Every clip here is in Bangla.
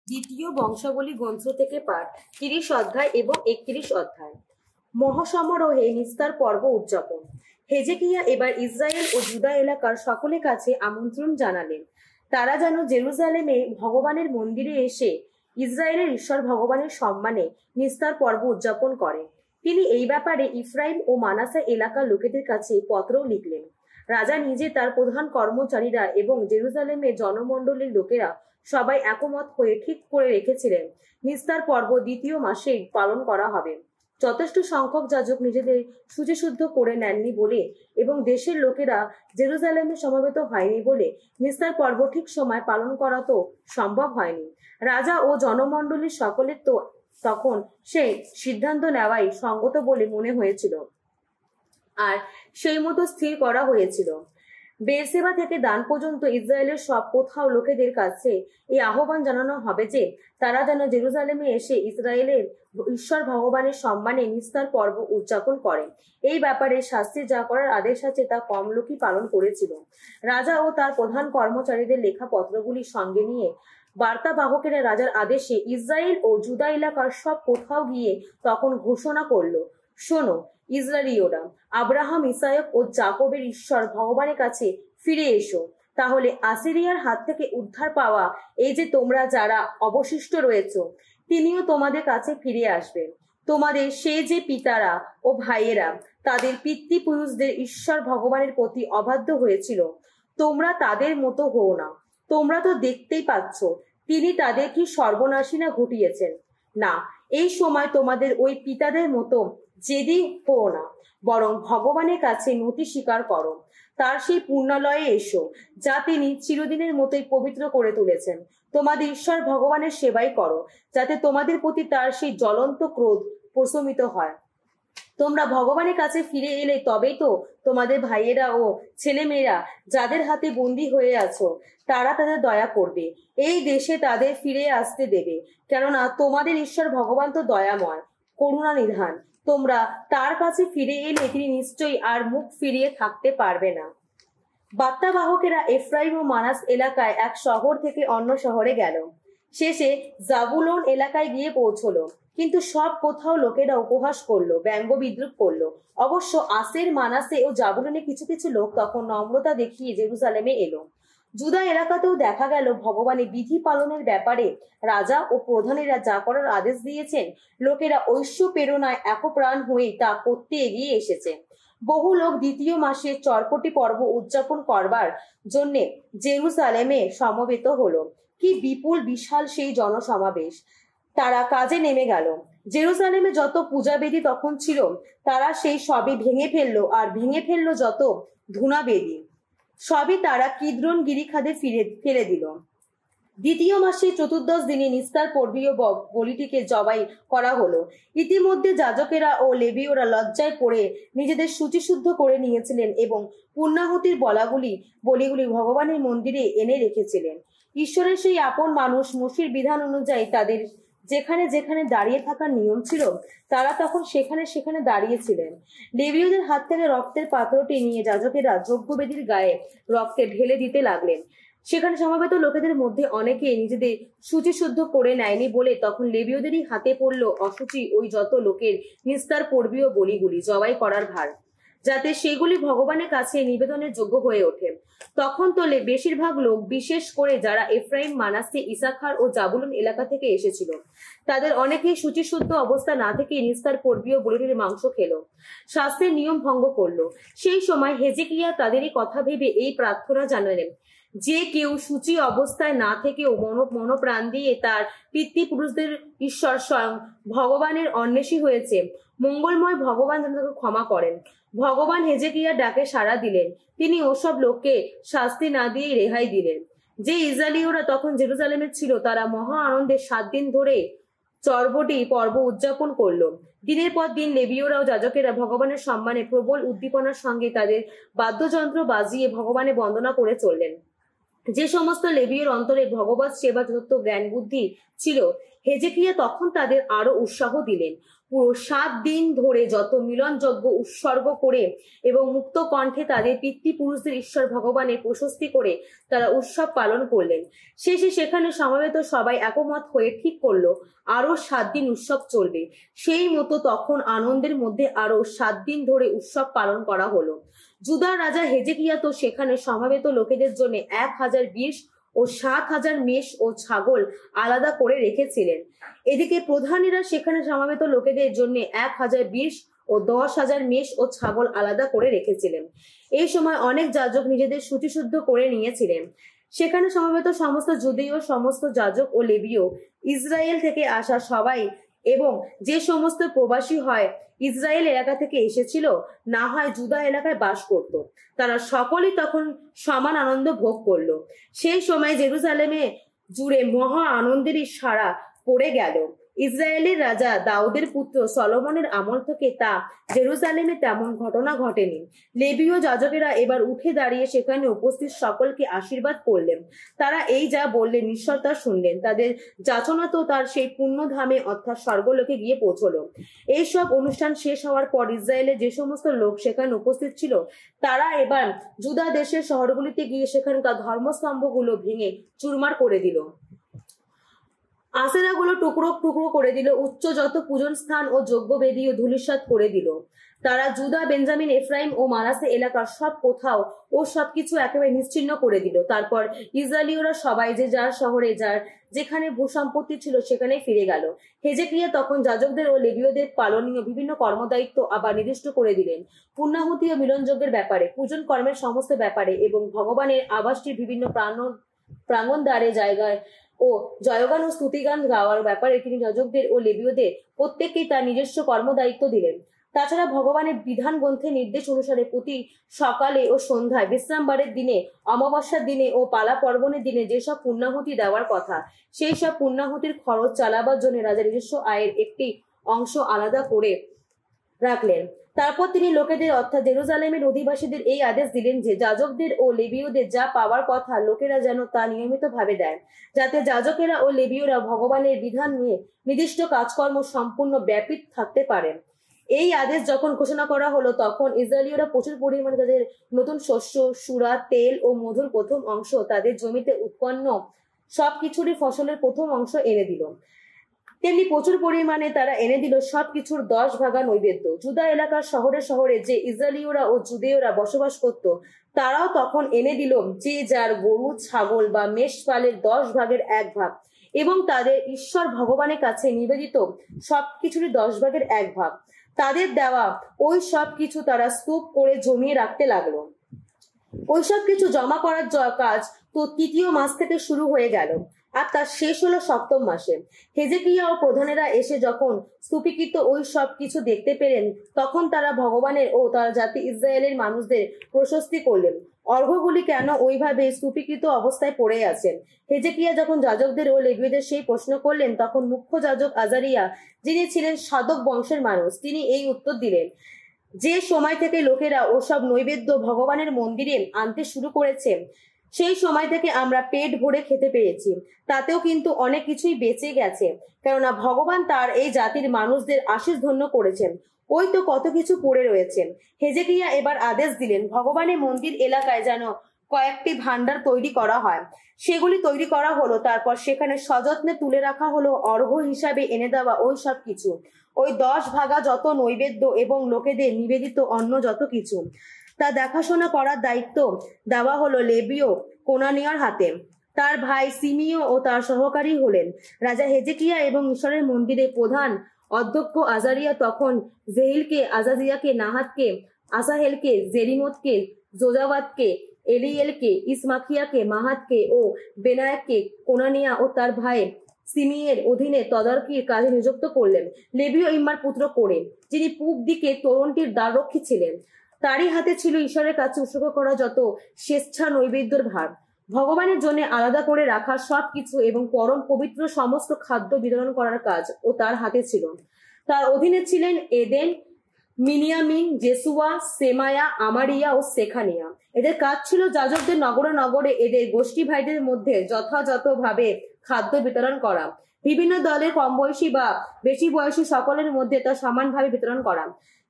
দ্বিতীয় বংশাবলী গ্রন্থ থেকে পাঠ ৩০ অধ্যায় এবং ৩১ অধ্যায়। মহাসমারোহে নিস্তার পর্ব উদযাপন। হেজেকিয়া এবার ইসরায়েল ও জুদা এলাকার সকলের কাছে আমন্ত্রণ জানালেন তারা যেন জেরুজালেমে ভগবানের মন্দিরে এসে ইসরায়েলের ঈশ্বর ভগবানের সম্মানে নিস্তার পর্ব উদযাপন করেন। তিনি এই ব্যাপারে ইফরাইম ও মানাসা এলাকার লোকেদের কাছে পত্রও লিখলেন। রাজা নিজে, তার প্রধান কর্মচারীরা এবং জেরুজালেমের জনমণ্ডলীর লোকেরা সবাই একমত হয়ে ঠিক করে রেখেছিলেন নিস্তার পর্ব দ্বিতীয় মাসেই পালন করা হবে। যথেষ্ট সংখ্যক যাজক নিজেদের শুচিশুদ্ধ করে নেননি বলে এবং দেশের লোকেরা জেরুজালেমে সমবেত হয়নি বলে নিস্তার পর্ব ঠিক সময় পালন করা তো সম্ভব হয়নি। রাজা ও জনমণ্ডলীর সকলের তো তখন সেই সিদ্ধান্ত নেওয়াই সঙ্গত বলে মনে হয়েছিল আর সেই মতো স্থির করা হয়েছিল। বেরসেবা থেকে দান পর্যন্ত ইসরায়েলের সব কোথাও লোকেদের কাছে এই আহ্বান জানানো হবে যে তারা যেন জেরুজালেমে এসে ইসরায়েলের ঈশ্বর ভগবানের সম্মানে নিস্তার পর্ব উদযাপন করে। এই ব্যাপারে শাস্ত্রে যা করার আদেশ আছে তা কম লোকই পালন করেছিল। রাজা ও তার প্রধান কর্মচারীদের লেখা পত্রগুলি সঙ্গে নিয়ে বার্তাবাহকেরা রাজার আদেশে ইসরায়েল ও জুদা এলাকার সব কোথাও গিয়ে তখন ঘোষণা করলো, শোনো ইসরায়েলীয়রা, আব্রাহাম, ইসায়ক ও যাকবের ঈশ্বর ভগবানের কাছে ফিরে এসো। তাহলে আসিরিয়ার হাত থেকে উদ্ধার পাওয়া এই যে তোমরা যারা অবশিষ্ট রয়েছে, তিনিও তোমাদের কাছে ফিরে আসবেন। তোমাদের সেই যে পিতারা ও ভাইয়েরা তাদের পিতৃপুরুষদের ঈশ্বর ভগবানের প্রতি অবাধ্য হয়েছিল, তোমরা তাদের মতো হও না। তোমরা তো দেখতেই পাচ্ছ তিনি তাদের কি সর্বনাশী না ঘটিয়েছেন। না, এই সময় তোমাদের ওই পিতাদের মতো জেদি হও না, বরং ভগবানের কাছে নতি স্বীকার করো। তার সেই পূর্ণালয়ে এসো যা তিনি চিরদিনের মতোই পবিত্র করে তুলেছেন। তোমাদের ঈশ্বর ভগবানের সেবাই করো, যাতে তোমাদের প্রতি তার সেই জ্বলন্ত ক্রোধ প্রশমিত হয়। তোমরা ভগবানের কাছে ফিরে এলে তবেই তো তোমাদের ভাইয়েরা ও ছেলেমেয়েরা যাদের হাতে বন্দী হয়ে আছো তারা তাদের দয়া করবে, এই দেশে তাদের ফিরে আসতে দেবে। কেননা তোমাদের ঈশ্বর ভগবান তো দয়াময়, করুণা নিধান। তোমরা তার কাছে ফিরে এলে তিনি নিশ্চয়ই আর মুখ ফিরিয়ে থাকতে পারবে না। বার্তাবাহকেরা এফরাইম ও মানাস এলাকায় এক শহর থেকে অন্য শহরে গেল। শেষে জাবুলন এলাকায় গিয়ে পৌঁছলো, কিন্তু সব কোথাও লোকেরা উপহাস করলো, ব্যঙ্গ বিদ্রুপ করলো। অবশ্য আসের, মানাসে ও জাবুলনে কিছু কিছু লোক তখন নম্রতা দেখিয়ে জেরুজালেমে এলো। জুদা এলাকাতেও দেখা গেল ভগবানের বিধি পালনের ব্যাপারে রাজা ও প্রধানেরা যা করার আদেশ দিয়েছেন, লোকেরা ঐশ্য প্রেরণায় একপ্রাণ হয়ে তা করতে এগিয়ে এসেছে। বহু লোক দ্বিতীয় মাসে চরপটি পর্ব উদযাপন করবার জন্যে জেরুজালেমে সমবেত হলো। কি বিপুল বিশাল সেই জনসমাবেশ! তারা কাজে নেমে গেল। জেরুজালেমে যত পূজাবেদী তখন ছিল তারা সেই সবই ভেঙে ফেললো, আর ভেঙে ফেললো যত ধূনাবেদী সবই তারা কিদ্রন গিরিখাদে ফেলে দিল। দ্বিতীয় মাসে চতুর্দশ দিনে নিস্তার পর্বীয় বলিটিকে জবাই করা হলো। ইতিমধ্যে যাজকেরা ও লেবীয়রা লজ্জায় পড়ে নিজেদের শুচিশুদ্ধ করে নিয়েছিলেন এবং পূর্ণাহুতির বলিগুলি ভগবানের মন্দিরে এনে রেখেছিলেন। ঈশ্বরের সেই আপন মানুষ মোশির বিধান অনুযায়ী তাদের যেখানে যেখানে দাঁড়িয়ে থাকার নিয়ম ছিল তারা তখন সেখানে সেখানে দাঁড়িয়েছিলেন। লেবীয়দের হাত থেকে রক্তের পাত্রটি নিয়ে যাজকেরা যজ্ঞবেদীর গায়ে রক্তে ঢেলে দিতে লাগলেন। সেখানে সমবেত লোকেদের মধ্যে অনেকে নিজেদের শুচিশুদ্ধ করে নেয়নি বলে তখন লেবীয়দেরই হাতে পড়ল অশুচি ওই যত লোকের নিস্তার পর্বীয় বলিগুলি জবাই করার ভার, যাতে সেগুলি ভগবানের কাছে নিবেদনের যোগ্য হয়ে ওঠে। তখন তো বেশিরভাগ লোক, বিশেষ করে যারা এফরাইম, মানাসে, ইসাখার ও জাবুলন এলাকা থেকে এসেছিল, তাদের অনেকেই শুচিশুদ্ধ অবস্থা না থেকে নিস্তার পর্বীয় বলির মাংস খেলো, শাস্ত্রের নিয়ম ভঙ্গ করলো। সেই সময় হেজেকিয়া তাদেরই কথা ভেবে এই প্রার্থনা জানালেন, যে কেউ সূচি অবস্থায় না থেকেও মনপ্রাণ দিয়ে তার পিতৃপুরুষদের ঈশ্বর স্বয়ং ভগবানের অন্বেষী হয়েছে, মঙ্গলময় ভগবান যেন তাকে ক্ষমা করেন। ভগবান হেজেকিয়ার ডাকে সাড়া দিলেন। তিনি ওসব লোককে শাস্তি না দিয়েই রেহাই দিলেন। যে ইসরায়েলীয়রা তখন জেরুজালেমে ছিল তারা মহা আনন্দে 7 দিন ধরে চরবটি পর্ব উদযাপন করলো। দিনের পর দিন লেবীয়রা ও যাজকেরা ভগবানের সম্মানে প্রবল উদ্দীপনার সঙ্গে তাদের বাদ্যযন্ত্র বাজিয়ে ভগবানের বন্দনা করে চললেন। যে সমস্ত লেবীয়ের অন্তরে ভগবত সেবা যত জ্ঞান বুদ্ধি ছিল, হেজেকিয়া তখন তাদের আরো উৎসাহ দিলেন। পুরো 7 দিন ধরে যত মিলনযজ্ঞ উৎসর্গ করে এবং মুক্ত কণ্ঠে তাদের পিতৃপুরুষদের ঈশ্বর ভগবানের প্রশস্তি করে তারা উৎসব পালন করলেন। শেষে সেখানে সমবেত সবাই একমত হয়ে ঠিক করলো আরো 7 দিন উৎসব চলবে। সেই মতো তখন আনন্দের মধ্যে আরো 7 দিন ধরে উৎসব পালন করা হলো। জুদার রাজা হেজেকিয়া তো সেখানে সমবেত লোকেদের জন্য 1000 বিষ ও 7000 মেষ ও ছাগল আলাদা করে রেখেছিলেন। এদিকে প্রধানীরা সেখানে সমবেত লোকেদের জন্য 1000 বিষ ও 10,000 মেষ ও ছাগল আলাদা করে রেখেছিলেন। এই সময় অনেক যাজক নিজেদের শুচিশুদ্ধ করে নিয়েছিলেন। সেখানে সমবেত সমস্ত যুদীয় সমস্ত যাজক ও লেবীয় ইসরায়েল থেকে আসা সবাই এবং যে সমস্ত প্রবাসী হয় ইসরায়েল এলাকা থেকে এসেছিল না হয় জুদা এলাকায় বাস করত, তারা সকলেই তখন সমান আনন্দ ভোগ করলো। সেই সময় জেরুজালেমে জুড়ে মহা আনন্দেরই সাড়া পড়ে গেল। ইসরায়েলের রাজা দাউদের পুত্র সলোমনের আমল থেকে তা জেরুজালেমে তেমন ঘটনা ঘটেনি। লেবীয় যাজকেরা এবার উঠে দাঁড়িয়ে সেখানে উপস্থিত সকলকে আশীর্বাদ করলেন। তারা এই যা বললেন ঈশ্বর তা শুনলেন। তাদের যাচনা তো তার সেই পুণ্যধামে অর্থাৎ স্বর্গলোকে গিয়ে পৌঁছলো। এইসব অনুষ্ঠান শেষ হওয়ার পর ইসরায়েলের যে সমস্ত লোক সেখানে উপস্থিত ছিল তারা এবার জুদা দেশের শহরগুলিতে গিয়ে সেখানকার ধর্মস্তম্ভগুলো ভেঙে চুরমার করে দিল, আশেরাগুলো টুকরো টুকরো করে দিল, উচ্চ যত পূজন স্থান ও যজ্ঞবেদী ও ধূলিসাৎ করে দিল। তারা জুদা, বেঞ্জামিন, এফরাইম ও মানাসে এলাকার সব কোথাও ও সবকিছু একেবারে নিশ্চিহ্ন করে দিল। তারপর ইসরায়েলীয়রা সবাই যে যার শহরে যার যেখানে ভূসম্পত্তি ছিল সেখানে ফিরে গেল। হেজেকিয়া তখন যাজকদের ও লেবীয়দের পালনীয় বিভিন্ন কর্মদায়িত্ব আবার নির্দিষ্ট করে দিলেন। পূর্ণাহুতি ও মিলনযজ্ঞের ব্যাপারে, পূজন কর্মের সমস্ত ব্যাপারে এবং ভগবানের আবাসটির বিভিন্ন প্রাঙ্গণ দ্বারে জায়গায় ও জয়গান ও স্তুতিগান গাওয়ার ব্যাপারে তিনি যাজকদের ও লেবীয়দের প্রত্যেককেই তার নিজস্ব কর্মদায়িত্ব দিলেন। তাছাড়া ভগবানের বিধান গ্রন্থের নির্দেশ অনুসারে প্রতি সকালে ও সন্ধ্যায়, বিশ্রামবারের দিনে, অমাবস্যার দিনে ও পালা পর্বণের দিনে যেসব পুণ্যাহুতি দেওয়ার কথা সেই সব পুণ্যাহুতির খরচ চালাবার জন্য রাজা নিজস্ব আয়ের একটি অংশ আলাদা করে রাখলেন। তারপর তিনি লোকেদের অর্থাৎ জেরুজালেমের অধিবাসীদের এই আদেশ দিলেন যে যাজকদের ও লেবীয়দের যা পাওয়ার কথা লোকেরা যেন তা নিয়মিত ভাবে দেয়, যাতে যাজকেরা ও লেবীয়রা ভগবানের বিধান নিয়ে নির্দিষ্ট কাজকর্ম সম্পূর্ণ ব্যাপৃত থাকতে পারেন। এই আদেশ যখন ঘোষণা করা হলো তখন ইসরায়েলীয়রা প্রচুর পরিমাণে তাদের নতুন শস্য, সুরা, তেল ও মধুর প্রথম অংশ, তাদের জমিতে উৎপন্ন সবকিছুরই ফসলের প্রথম অংশ এনে দিল। তেমনি প্রচুর পরিমাণে তারা এনে দিল সবকিছুর 10 ভাগা নৈবেদ্য। জুদা এলাকার শহরে শহরে যে ইসরায়েলীয়রা ও জুদেয়রা বসবাস করত তারাও তখন এনে দিল যে যার গরু, ছাগল বা মেষ পালের 10 ভাগের 1 ভাগ এবং তাদের ঈশ্বর ভগবানের কাছে নিবেদিত সবকিছুরই 10 ভাগের 1 ভাগ। তাদের দেওয়া ওই সব কিছু তারা স্তূপ করে জমিয়ে রাখতে লাগলো। ওইসব কিছু জমা করার কাজ তো 3য় মাস থেকে শুরু হয়ে গেল আর তার শেষ হলো 7ম মাসে। হেজেকিয়া ও প্রধানেরা এসে যখন স্তূপীকৃত ওই সব কিছু দেখতে পেলেন তখন তারা ভগবানের ও তার জাতি ইসরায়েলের মানুষদের প্রশস্তি করলেন। অর্ঘ্যগুলি কেন ওইভাবে স্তূপীকৃত অবস্থায় পড়ে আছেন? হেজেকিয়া যখন যাজকদের ও লেবীয়দের সেই প্রশ্ন করলেন তখন মুখ্য যাজক আজারিয়া, যিনি ছিলেন সাদক বংশের মানুষ, তিনি এই উত্তর দিলেন, যে সময় থেকে লোকেরা ওসব নৈবেদ্য ভগবানের মন্দিরে আনতে শুরু করেছে সেই সময় থেকে আমরা পেট ভরে খেতে পেরেছি, তাতেও কিন্তু অনেক কিছুই বেঁচে গেছে, কেননা ভগবান তার এই জাতির মানুষদের আশীষ ধন্য করেছেন। ওই তো কত কিছু পড়ে রয়েছে। হেজেকিয়া এবার আদেশ দিলেন ভগবানের মন্দির এলাকায় যেন কয়েকটি ভান্ডার তৈরি করা হয়। সেগুলি তৈরি করা হলো। তারপর সেখানে সযত্নে তুলে রাখা হলো অর্ঘ্য হিসাবে এনে দেওয়া ওই সব কিছু, ওই 10 ভাগা যত নৈবেদ্য এবং লোকেদের নিবেদিত অন্ন যত কিছু, তা দেখাশোনা করার দায়িত্ব দেওয়া হলো লেবীয় কোনানিয়ার হাতে। তার ভাই সিমিও ও তার সহকারী হলেন রাজা হেজেকিয়া এবং ঈশ্বরের মন্দিরের প্রধান অধ্যক্ষ আজারিয়া। তখন জেহিলকে, আজাজিয়াকে, নাহাতকে, আসাহেলকে, জেরিমতকে, জোজাবাদকে, এলিয়েলকে, ইসমাখিয়াকে, মাহাতকে ও বেনায়াককে কোনানিয়া ও তার ভাই সিমিয়ের অধীনে তদারকির কাজে নিযুক্ত করলেন। লেবীয় ইম্মার পুত্র কোরে, যিনি পূব দিকে তোরণটির দ্বাররক্ষী ছিলেন, তারই হাতে ছিল ঈশ্বরের কাছে উৎসর্গ করা যত স্বেচ্ছা নৈবেদ্যের ভার, ভগবানের জন্য আলাদা করে রাখা সবকিছু এবং পরম পবিত্র সমস্ত খাদ্য বিতরণ করার কাজ ও তার হাতে ছিল। তার অধীনে ছিলেন এদেন, মিনিয়ামিন, জেসুয়া, সেমায়া, আমারিয়া ও সেখানিয়া। এদের কাজ ছিল যাজকদের নগরে নগরে এদের গোষ্ঠী ভাইদের মধ্যে যথাযথভাবে খাদ্য বিতরণ করা, বিভিন্ন দলের কম বয়সী বা বেশি বয়সী সকলের মধ্যে তা সমানভাবে বিতরণ করা।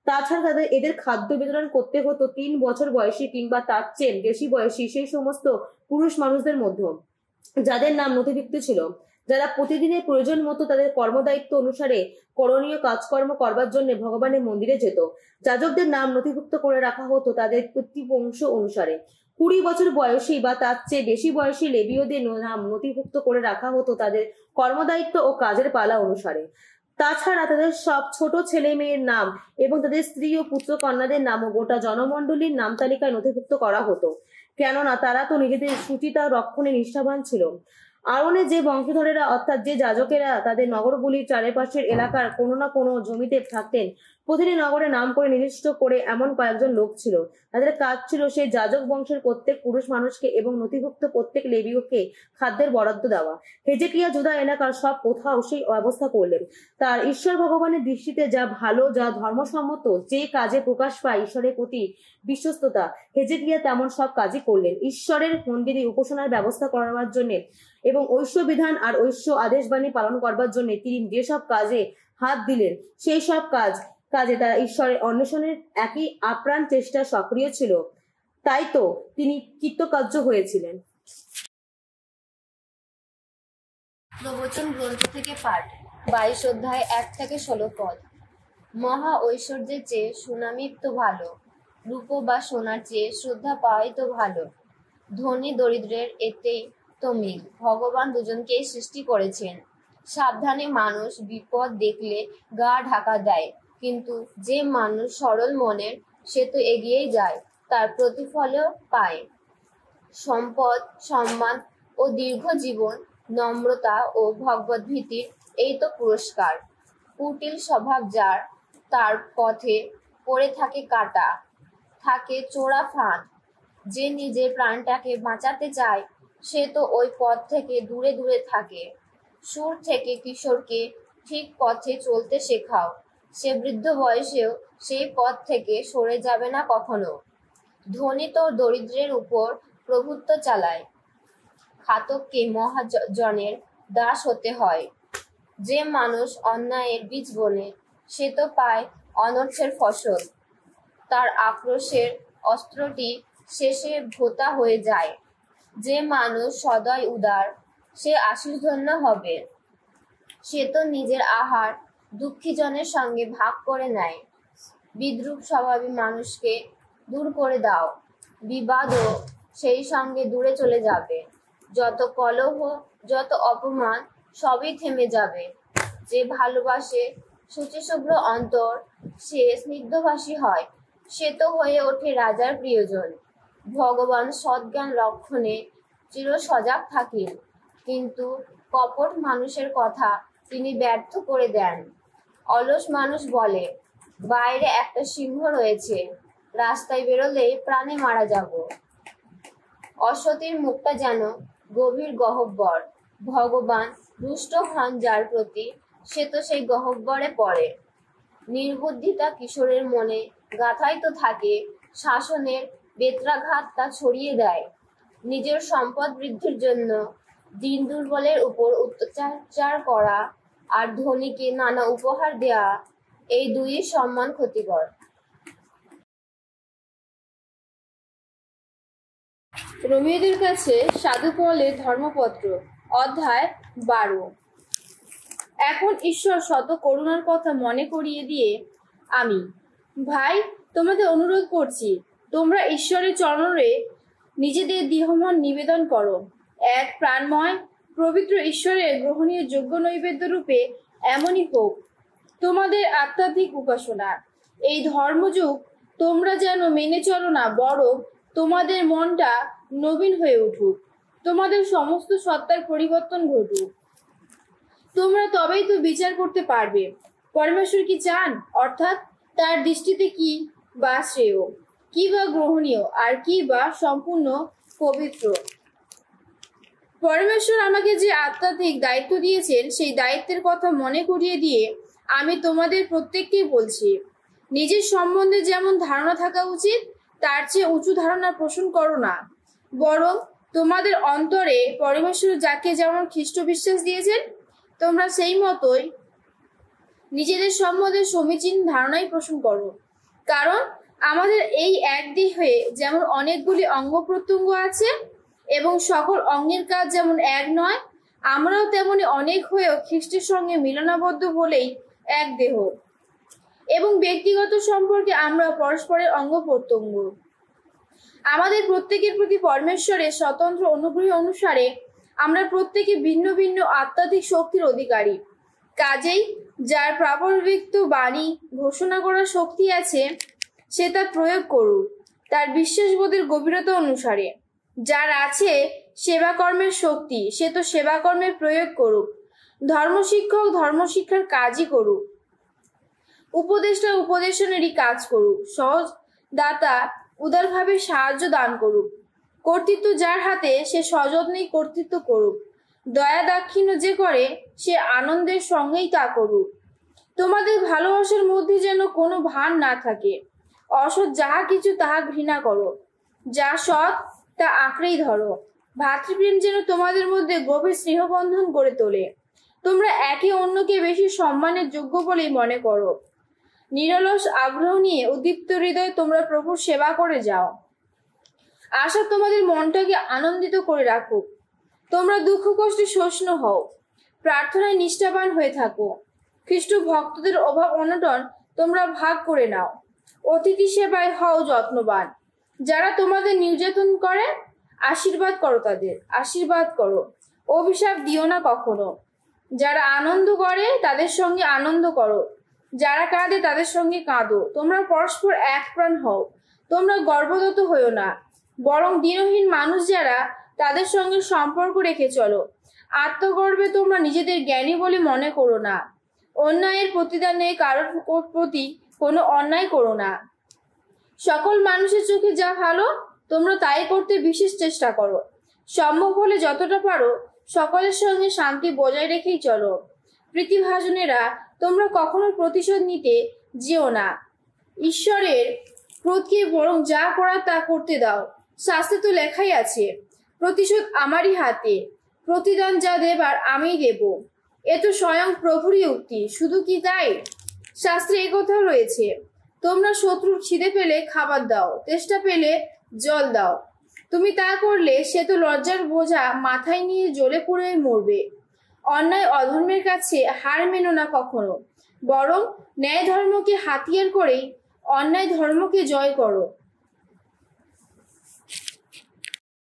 তাছাড়া এদের খাদ্য বিতরণ করতে হতো 3 বছর বয়সী কিংবা তার চেয়ে বেশি বয়সী সেই সমস্ত পুরুষ মানুষদের মধ্যে যাদের নাম নথিভুক্ত ছিল, যারা প্রতিদিনের প্রয়োজন মতো তাদের কর্মদায়িত্ব অনুসারে করণীয় কাজকর্ম করবার জন্য ভগবানের মন্দিরে যেত। যাজকদের নাম নথিভুক্ত করে রাখা হতো তাদের পিতৃবংশ অনুসারে। 20 বছর বয়সী বা তার চেয়ে বেশি বয়সী লেবীয়দের নাম নথিভুক্ত করে রাখা হতো তাদের কর্মদায়িত্ব ও কাজের পালা অনুসারে। তাছাড়া তাদের সব ছোট ছেলে মেয়ের নাম এবং তাদের স্ত্রী ও পুত্র কন্যাদের নামও গোটা জনমণ্ডলীর নাম তালিকায় নথিভুক্ত করা হতো, কেননা তারা তো নিজেদের সুচিতা রক্ষণে নিষ্ঠাবান ছিল। আরোনের যে বংশধরেরা অর্থাৎ যে যাজকেরা তাদের নগরগুলির চারিপাশের এলাকার কোনো না কোনো জমিতে থাকতেন, প্রতিটি নগরে নাম করে নির্দিষ্ট করে এমন কয়েকজন লোক ছিল, তাদের কাজ ছিল সেই যাজক বংশের প্রত্যেক পুরুষ মানুষকে এবং নথিভুক্ত প্রত্যেক লেবীয়কে খাদ্যের বরাদ্দ দেওয়া। হেজেকিয়া জুদা এলাকার সব কোথাও সেই ব্যবস্থা করলেন। তার ঈশ্বর ভগবানের দৃষ্টিতে যা ভালো, যা ধর্মসম্মত, যে কাজে প্রকাশ পায় ঈশ্বরের প্রতি বিশ্বস্ততা, হেজেকিয়া তেমন সব কাজই করলেন। ঈশ্বরের মন্দিরে উপাসনার ব্যবস্থা করার জন্য এবং ঐশ্ব বিধান আর ঐশ্ব আদেশবাণী পালন করবার জন্য তিনি যেসব কাজে হাত দিলেন, সেই সব কাজে তারা ঈশ্বরের অন্বেষণের একই আপ্রাণ চেষ্টা সক্রিয় ছিল। তাই তো তিনি কৃতকার্য হয়েছিলেন। প্রবচন গ্রন্থ থেকে পাঠ 22 অধ্যায় 1 থেকে 16 পদ। মহা ঐশ্বর্যের চেয়ে সুনামি তো ভালো, রূপ বা সোনার চেয়ে শ্রদ্ধা পাওয়াই তো ভালো। ধনী দরিদ্রের এতেই তো মিল, ভগবান দুজনকেই সৃষ্টি করেছেন। সাবধানে মানুষ বিপদ দেখলে গা ঢাকা দেয়, কিন্তু যে মানুষ সরল মনের সে তো এগিয়েই যায়, তার প্রতিফলও পায়। সম্পদ, সম্মান ও দীর্ঘ জীবন, নম্রতা ও ভগবদ্ভীতির এই তো পুরস্কার। কুটিল স্বভাব যার, তার পথে পড়ে থাকে কাঁটা, থাকে চোরা ফাঁদ। যে নিজের প্রাণটাকে বাঁচাতে চায় সে তো ওই পথ থেকে দূরে দূরে থাকে। সুর থেকে কিশোরকে ঠিক পথে চলতে শেখাও, সে বৃদ্ধ বয়সেও সেই পথ থেকে সরে যাবে না কখনো। ধনী তো দরিদ্রের উপর প্রভুত্ব চালায়, খাতককে মহাজনের দাস হতে হয়। যে মানুষ অন্যায়ের বীজ বোনে সে তো পায় অনর্থের ফসল, তার আক্রোশের অস্ত্রটি শেষে ভোঁতা হয়ে যায়। যে মানুষ সদয় উদার সে আশীর্ধন্য হবে, সে তো নিজের আহার দুঃখীজনের সঙ্গে ভাগ করে নেয়। বিদ্রূপ স্বভাবী মানুষকে দূর করে দাও, বিবাদও সেই সঙ্গে দূরে চলে যাবে। যত কলহ, যত অপমান সবই থেমে যাবে। যে ভালোবাসে শুচিশুভ্র অন্তর সে স্নিগ্ধভাষী হয়, সে তো হয়ে ওঠে রাজার প্রিয়জন। ভগবান সদ্জ্ঞান রক্ষণে চির সজাগ থাকেন, কিন্তু কপট মানুষের কথা তিনি ব্যর্থ করে দেন। অলস মানুষ বলে, বাইরে একটা সিংহ রয়েছে, রাস্তায় বেরোলে প্রাণে মারা যাব। অসতির মুখটা যেন গভীর গহ্বর, ভগবান রুষ্ট হন যার প্রতি সে তো সেই গহ্বরে পড়ে। নির্বুদ্ধিতা কিশোরের মনে গাথাই তো থাকে, শাসনের বেত্রাঘাত তা ছড়িয়ে দেয়। নিজের সম্পদ বৃদ্ধির জন্য দীন দুর্বলের উপর অত্যাচার করা আর ধনীকে নানা উপহার দেয়া, এই দুই সম্মান ক্ষতিকর। রোমীয়দের কাছে সাধু পলের ধর্মপত্র, অধ্যায় 12। এখন ঈশ্বর শত করুণার কথা মনে করিয়ে দিয়ে আমি, ভাই, তোমাদের অনুরোধ করছি, তোমরা ঈশ্বরের চরণে নিজেদের দেহমন নিবেদন করো, এক প্রাণময় পবিত্র ঈশ্বরের গ্রহণীয় যোগ্য নৈবেদ্য রূপে এমনই হোক তোমাদের আধ্যাত্মিক উপাসনা। এই ধর্মযুগ তোমরা যেন মেনে চলো না, বরং তোমাদের মনটা নবীন হয়ে উঠুক, তোমাদের সমস্ত সত্তার পরিবর্তন ঘটুক। তোমরা তবেই তো বিচার করতে পারবে পরমেশ্বর কি চান, অর্থাৎ তার দৃষ্টিতে কি বা শ্রেয়, কি বা গ্রহণীয়, আর কি বা সম্পূর্ণ পবিত্র। পরমেশ্বর আমাকে যে আধ্যাত্মিক দায়িত্ব দিয়েছেন সেই দায়িত্বের কথা মনে করিয়ে দিয়ে আমি তোমাদের প্রত্যেককেই বলছি, নিজের সম্বন্ধে যেমন ধারণা থাকা উচিত তার চেয়ে উঁচু ধারণা পোষণ করো না, বরং তোমাদের অন্তরে পরমেশ্বর যাকে যেমন খ্রিস্ট বিশ্বাস দিয়েছেন, তোমরা সেই মতোই নিজেদের সম্বন্ধে সমীচীন ধারণাই পোষণ করো। কারণ আমাদের এই এক দেহে যেমন অনেকগুলি অঙ্গ প্রত্যঙ্গ আছে এবং সকল অঙ্গের কাজ যেমন এক নয়, আমরাও তেমনি অনেক হয়েও খ্রিস্টের সঙ্গে মিলনাবদ্ধ বলেই এক দেহ, এবং ব্যক্তিগত সম্পর্কে আমরা পরস্পরের অঙ্গ প্রত্যঙ্গ। আমাদের প্রত্যেকের প্রতি পরমেশ্বরের স্বতন্ত্র অনুগ্রহ অনুসারে আমরা প্রত্যেকে ভিন্ন ভিন্ন আধ্যাত্মিক শক্তির অধিকারী। কাজেই যার প্রাবর্তিত বাণী ঘোষণা করার শক্তি আছে, সে তা প্রয়োগ করুক তার বিশ্বাসবোধের গভীরতা অনুসারে। যার আছে সেবাকর্মের শক্তি, সে তো সেবাকর্মের প্রয়োগ করুক। ধর্মশিক্ষক ধর্মশিক্ষার কাজই করুক, উপদেষ্টা উপদেশনেরই কাজ করুক, সহজ দাতা উদারভাবে সাহায্য দান করুক। কর্তৃত্ব যার হাতে, সে সযত্নেই কর্তৃত্ব করুক। দয়া দাক্ষিণ্য যে করে, সে আনন্দের সঙ্গেই তা করুক। তোমাদের ভালোবাসার মধ্যে যেন কোনো ভান না থাকে। অসৎ যাহা কিছু তাহা ঘৃণা করো, যা সৎ তা আঁকড়েই ধরো। ভাতৃপ্রেম যেন তোমাদের মধ্যে গভীর স্নেহবন্ধন গড়ে তোলে। তোমরা একে অন্যকে বেশি সম্মানের যোগ্য বলেই মনে করো। নিরলস আগ্রহ নিয়ে উদ্দীপ্ত হৃদয়ে তোমরা প্রভুর সেবা করে যাও। আশা তোমাদের মনটাকে আনন্দিত করে রাখুক। তোমরা দুঃখ কষ্টে সহিষ্ণু হও, প্রার্থনায় নিষ্ঠাবান হয়ে থাকো। খ্রিস্ট ভক্তদের অভাব অনটন তোমরা ভাগ করে নাও। অতিথি সেবায় হও যত্নবান। যারা তোমাদের নির্যাতন করে, আশীর্বাদ করো, তাদের আশীর্বাদ করো, অভিশাপ দিও না কখনো। যারা আনন্দ করে তাদের সঙ্গে আনন্দ করো, যারা কাঁদে তাদের সঙ্গে কাঁদো। তোমরা পরস্পর এক প্রাণ হও। তোমরা গর্ভদত্ত হইও না, বরং দীনহীন মানুষ যারা, তাদের সঙ্গে সম্পর্ক রেখে চলো। আত্মগর্বে তোমরা নিজেদের জ্ঞানী বলে মনে করো না। অন্যায়ের প্রতিদানে কারোর প্রতি কোনো অন্যায় করো না। সকল মানুষের চোখে যা ভালো, তোমরা তাই করতে বিশেষ চেষ্টা করো। সম্ভব হলে যতটা পারো সকলের সঙ্গে শান্তি বজায় রেখেই চলো। প্রীতিভাজনেরা, তোমরা কখনো প্রতিশোধ নিতে যেও না। ঈশ্বরের ক্রোধকে বরং যা করার তা করতে দাও। শাস্ত্রে তো লেখাই আছে, প্রতিশোধ আমারই হাতে, প্রতিদান যা দেবার আমিই দেব। এ তো স্বয়ং প্রভুরই উক্তি। শুধু কি তাই, শাস্ত্রে একথাও রয়েছে, তোমরা শত্রুর খিদে পেলে খাবার দাও, তেষ্টা পেলে জল দাও। তুমি তা করলে সে তো লজ্জার বোঝা মাথায় নিয়ে জ্বলে পুড়ে মরবে। অন্যায় অধর্মের কাছে হার মেনো না কখনো, বরং ন্যায় ধর্মকে হাতিয়ার করেই অন্যায় ধর্মকে জয় করো।